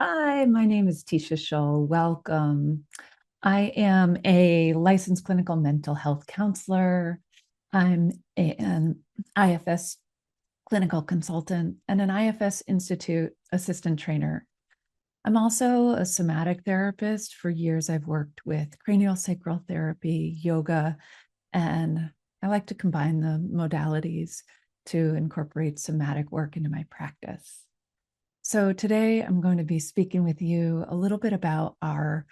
Hi, my name is Tisha Shull. Welcome. I am a licensed clinical mental health counselor. I'm an IFS clinical consultant and an IFS Institute assistant trainer. I'm also a somatic therapist. For years, I've worked with cranial sacral therapy, yoga, and I like to combine the modalities to incorporate somatic work into my practice. So today I'm going to be speaking with you a little bit about our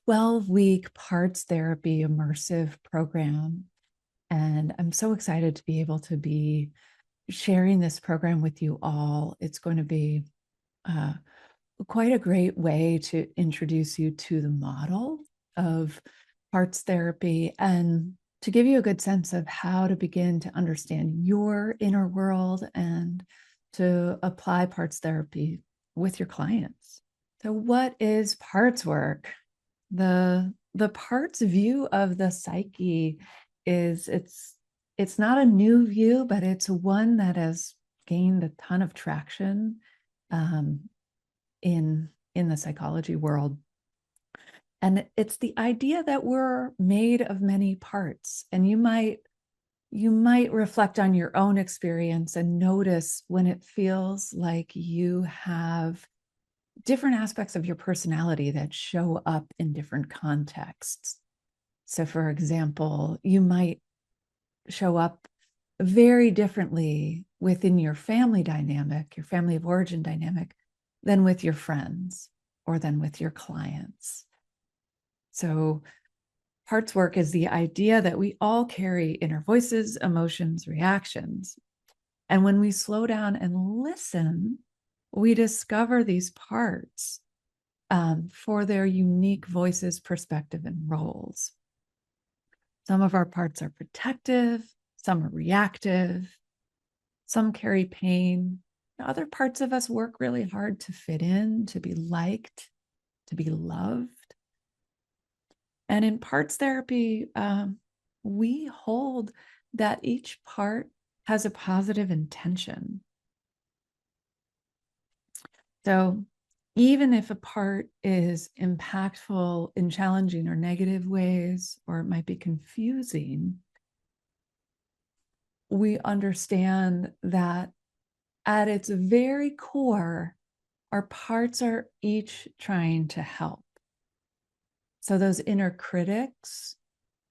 12-week parts therapy immersive program. And I'm so excited to be able to be sharing this program with you all. It's going to be quite a great way to introduce you to the model of parts therapy and to give you a good sense of how to begin to understand your inner world and to apply parts therapy with your clients. So what is parts work? The parts view of the psyche is it's not a new view, but it's one that has gained a ton of traction in the psychology world. And it's the idea that we're made of many parts. And you might reflect on your own experience and notice when it feels like you have different aspects of your personality that show up in different contexts. So, for example, you might show up very differently within your family dynamic, your family of origin dynamic, than with your friends or than with your clients. So, parts work is the idea that we all carry inner voices, emotions, reactions. And when we slow down and listen, we discover these parts for their unique voices, perspective, and roles. Some of our parts are protective, some are reactive, some carry pain. Other parts of us work really hard to fit in, to be liked, to be loved. And in parts therapy, we hold that each part has a positive intention. So even if a part is impactful in challenging or negative ways, or it might be confusing, we understand that at its very core, our parts are each trying to help. So those inner critics,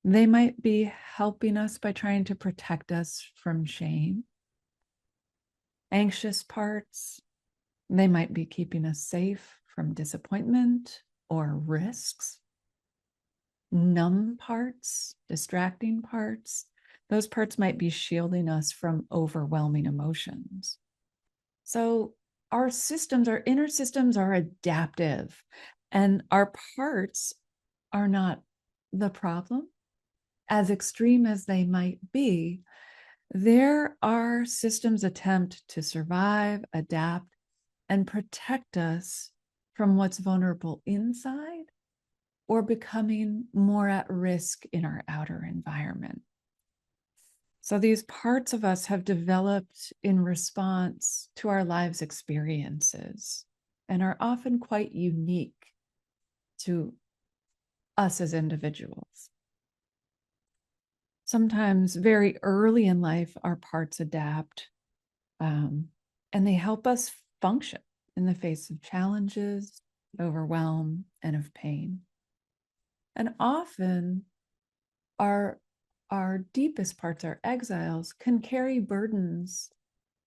they might be helping us by trying to protect us from shame. Anxious parts, they might be keeping us safe from disappointment or risks. Numb parts, distracting parts, those parts might be shielding us from overwhelming emotions. So our systems, our inner systems are adaptive, and our parts are not the problem. As extreme as they might be, there are systems attempt to survive, adapt, and protect us from what's vulnerable inside or becoming more at risk in our outer environment. So these parts of us have developed in response to our lives' experiences and are often quite unique to us as individuals. Sometimes very early in life, our parts adapt and they help us function in the face of challenges, overwhelm, and of pain. And often our deepest parts, our exiles, can carry burdens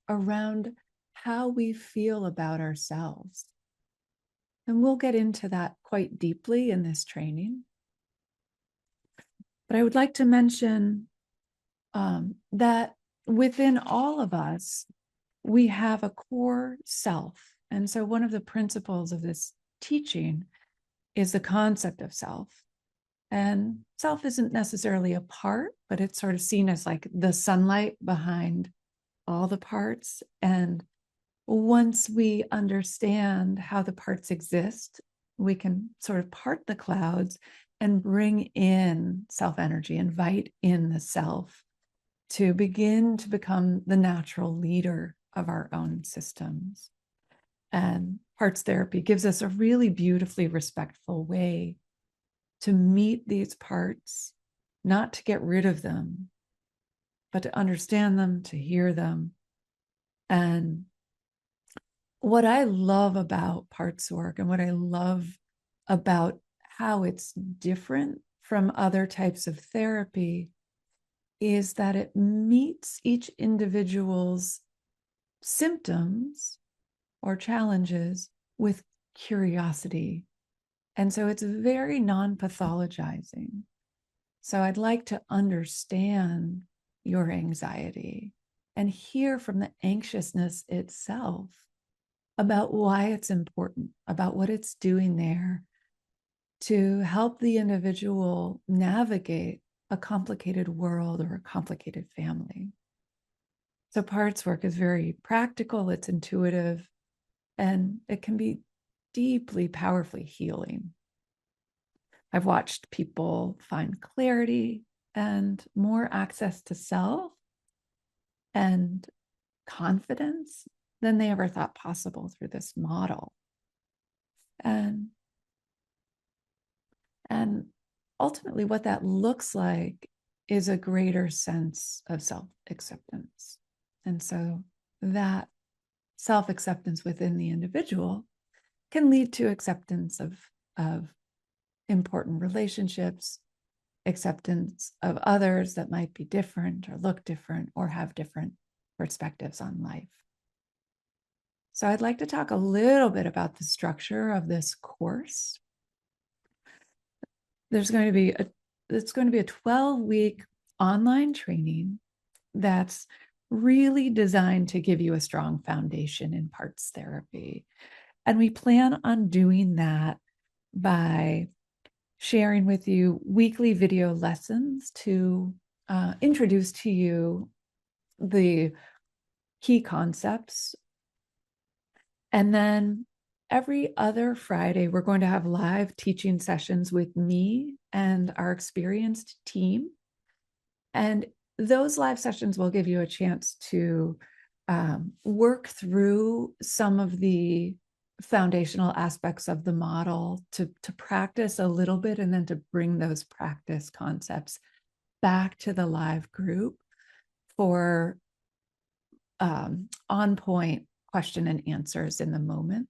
around how we feel about ourselves. And we'll get into that quite deeply in this training. But I would like to mention that within all of us, we have a core self. And so one of the principles of this teaching is the concept of self. And self isn't necessarily a part, but it's sort of seen as like the sunlight behind all the parts. And once we understand how the parts exist, we can sort of part the clouds and bring in self energy, invite in the self to begin to become the natural leader of our own systems. And parts therapy gives us a really beautifully respectful way to meet these parts, not to get rid of them, but to understand them, to hear them. And what I love about parts work and what I love about how it's different from other types of therapy is that it meets each individual's symptoms or challenges with curiosity. And so it's very non-pathologizing. So I'd like to understand your anxiety and hear from the anxiousness itself about why it's important, about what it's doing there to help the individual navigate a complicated world or a complicated family. So parts work is very practical, it's intuitive, and it can be deeply, powerfully healing. I've watched people find clarity and more access to self and confidence than they ever thought possible through this model. And ultimately, what that looks like is a greater sense of self-acceptance. And so that self-acceptance within the individual can lead to acceptance of important relationships, acceptance of others that might be different or look different or have different perspectives on life. So I'd like to talk a little bit about the structure of this course. It's going to be a 12-week online training that's really designed to give you a strong foundation in parts therapy. And we plan on doing that by sharing with you weekly video lessons to introduce to you the key concepts. And then every other Friday, we're going to have live teaching sessions with me and our experienced team. And those live sessions will give you a chance to work through some of the foundational aspects of the model, to practice a little bit, and then to bring those practice concepts back to the live group for on-point question and answers in the moment.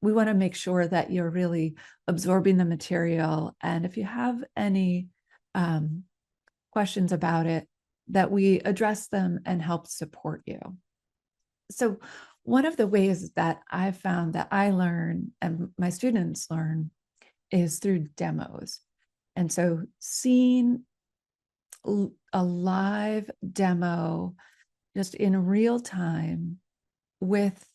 We want to make sure that you're really absorbing the material. And if you have any questions about it, that we address them and help support you. So one of the ways that I've found that I learn and my students learn is through demos. And so seeing a live demo just in real time with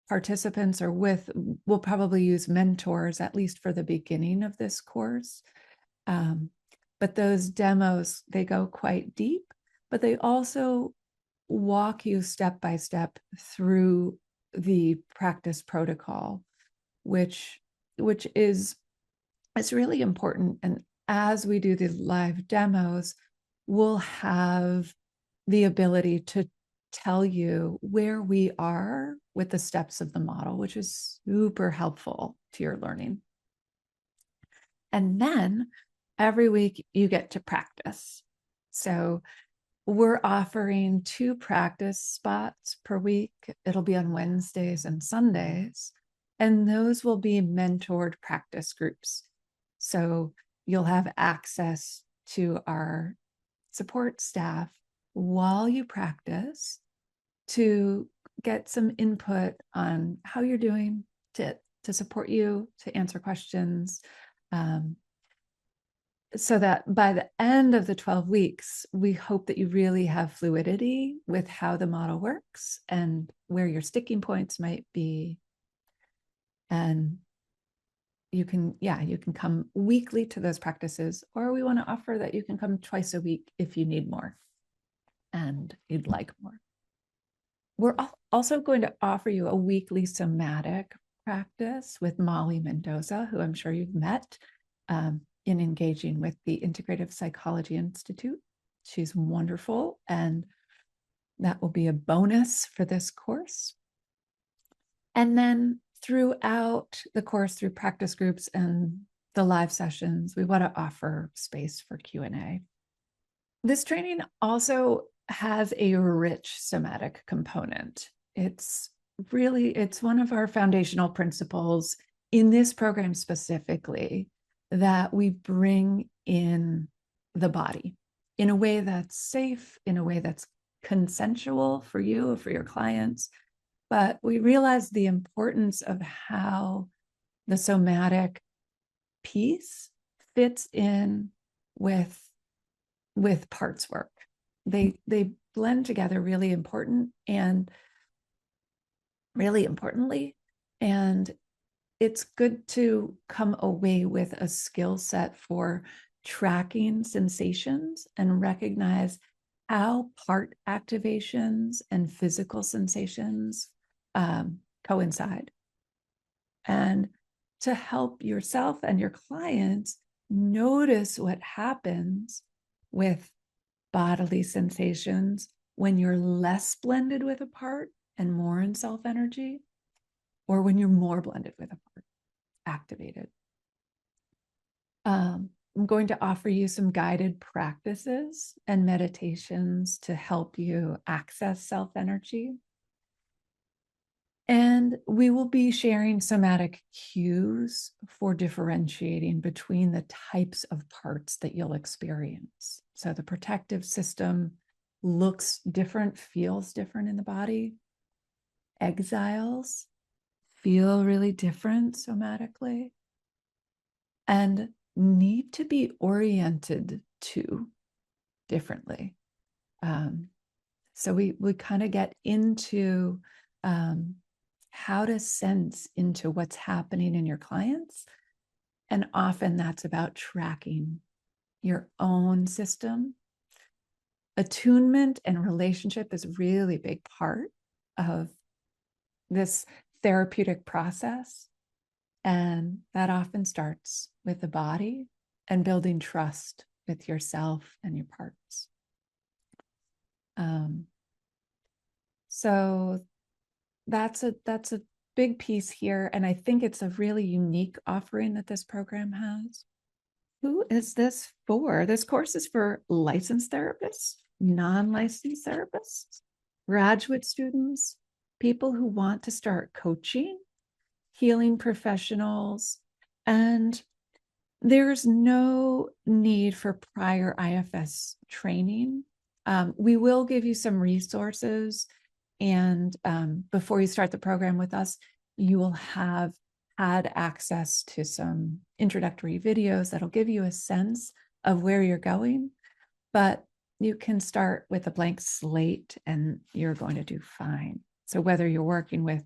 participants, or we'll probably use mentors, at least for the beginning of this course. But those demos, they go quite deep, but they also walk you step by step through the practice protocol, which is, it's really important. And as we do the live demos, we'll have the ability to tell you where we are with the steps of the model, which is super helpful to your learning. And then every week you get to practice. So we're offering 2 practice spots per week. It'll be on Wednesdays and Sundays, and those will be mentored practice groups. So you'll have access to our support staff while you practice to get some input on how you're doing, to support you, to answer questions, so that by the end of the 12 weeks, we hope that you really have fluidity with how the model works and where your sticking points might be. And you can come weekly to those practices, or we want to offer that you can come twice a week if you need more and you'd like more. We're also going to offer you a weekly somatic practice with Molly Mendoza, who I'm sure you've met in engaging with the Integrative Psychology Institute. She's wonderful, and that will be a bonus for this course. And then throughout the course, through practice groups and the live sessions, we want to offer space for Q&A. This training also has a rich somatic component. It's one of our foundational principles in this program specifically, that we bring in the body in a way that's safe, in a way that's consensual for you, for your clients. But we realize the importance of how the somatic piece fits in with parts work. They blend together really importantly, and it's good to come away with a skill set for tracking sensations and recognize how part activations and physical sensations coincide, and to help yourself and your clients notice what happens with bodily sensations when you're less blended with a part and more in self energy, or when you're more blended with a part, activated. I'm going to offer you some guided practices and meditations to help you access self energy. And we will be sharing somatic cues for differentiating between the types of parts that you'll experience. So the protective system looks different, feels different in the body. Exiles feel really different somatically and need to be oriented to differently. So we kind of get into how to sense into what's happening in your clients. And often that's about tracking your own system. Attunement and relationship is a really big part of this therapeutic process. And that often starts with the body and building trust with yourself and your parts. So that's a big piece here. And I think it's a really unique offering that this program has. Who is this for? This course is for licensed therapists, non-licensed therapists, graduate students, people who want to start coaching, healing professionals, and there's no need for prior IFS training. We will give you some resources, and before you start the program with us, you will have had access to some introductory videos that'll give you a sense of where you're going, but you can start with a blank slate and you're going to do fine. So whether you're working with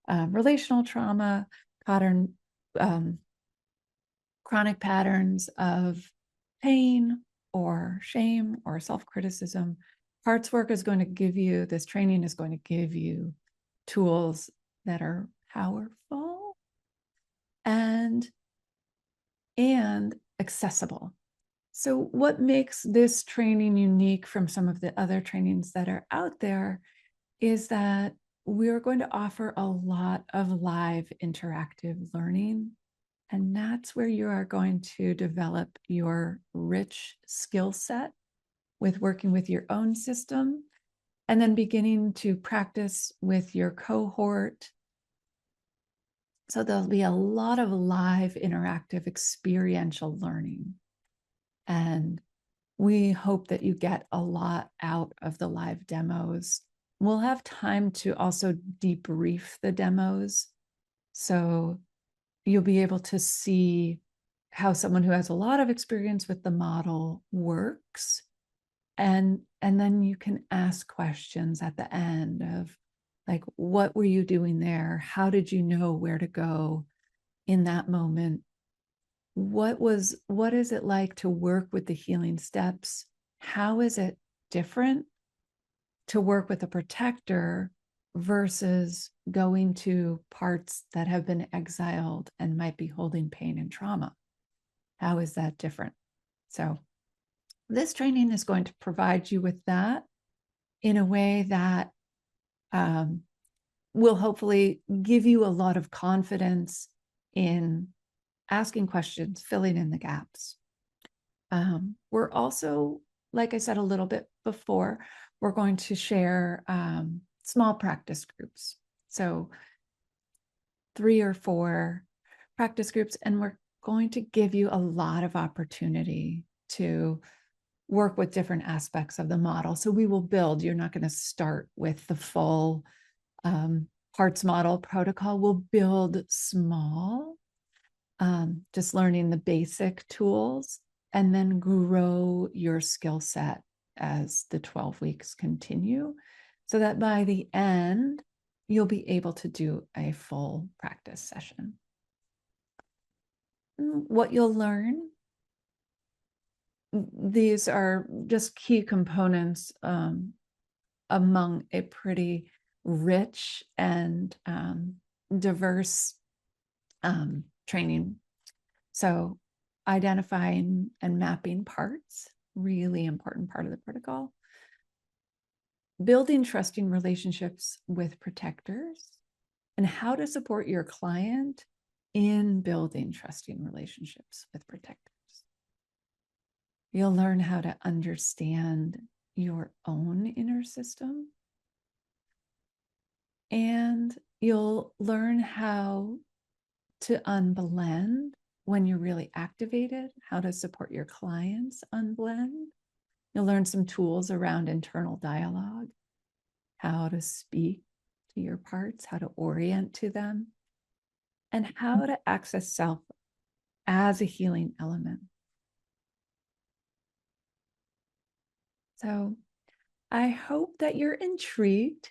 relational trauma, chronic patterns of pain or shame or self-criticism, parts work is going to give you, this training is going to give you tools that are powerful and accessible. So what makes this training unique from some of the other trainings that are out there is that we're going to offer a lot of live interactive learning. And that's where you are going to develop your rich skill set with working with your own system, and then beginning to practice with your cohort. So there'll be a lot of live interactive experiential learning. And we hope that you get a lot out of the live demos. We'll have time to also debrief the demos. So you'll be able to see how someone who has a lot of experience with the model works. And then you can ask questions at the end of, like, what were you doing there? How did you know where to go in that moment? What is it like to work with the healing steps? How is it different to work with a protector versus going to parts that have been exiled and might be holding pain and trauma? How is that different? So this training is going to provide you with that in a way that will hopefully give you a lot of confidence in asking questions, filling in the gaps. We're also, like I said a little bit before, we're going to share small practice groups. So 3 or 4 practice groups, and we're going to give you a lot of opportunity to work with different aspects of the model. So we will build, you're not going to start with the full parts model protocol. We'll build small, just learning the basic tools, and then grow your skill set as the 12 weeks continue, so that by the end, you'll be able to do a full practice session. What you'll learn, these are just key components among a pretty rich and diverse training. So identifying and mapping parts, really important part of the protocol. Building trusting relationships with protectors, and how to support your client in building trusting relationships with protectors. You'll learn how to understand your own inner system, and you'll learn how to unblend when you're really activated, how to support your clients unblend. You'll learn some tools around internal dialogue, how to speak to your parts, how to orient to them, and how to access self as a healing element. So I hope that you're intrigued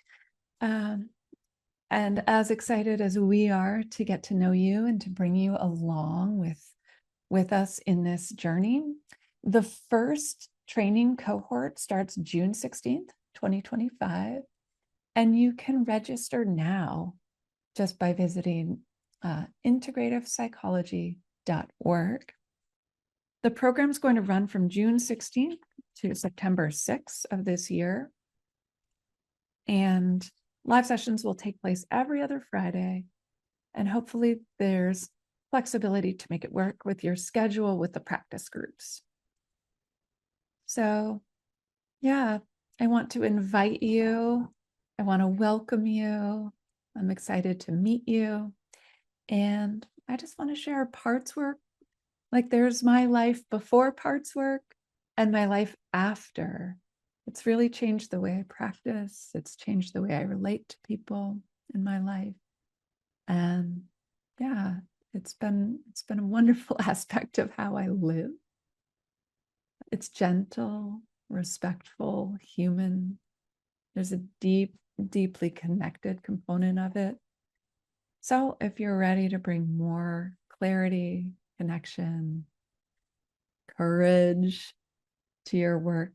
and as excited as we are to get to know you and to bring you along with us in this journey. The first training cohort starts June 16th, 2025, and you can register now just by visiting integrativepsychology.org. The program is going to run from June 16th to September 6th of this year. And live sessions will take place every other Friday. And hopefully there's flexibility to make it work with your schedule with the practice groups. So yeah, I want to invite you. I want to welcome you. I'm excited to meet you. And I just want to share parts work. Like there's my life before parts work and my life after. It's really changed the way I practice. It's changed the way I relate to people in my life. And yeah, it's been a wonderful aspect of how I live. It's gentle, respectful, human. There's a deeply connected component of it. So if you're ready to bring more clarity, connection, courage to your work,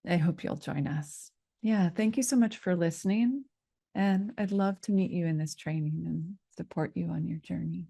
I hope you'll join us. Yeah, thank you so much for listening. And I'd love to meet you in this training and support you on your journey.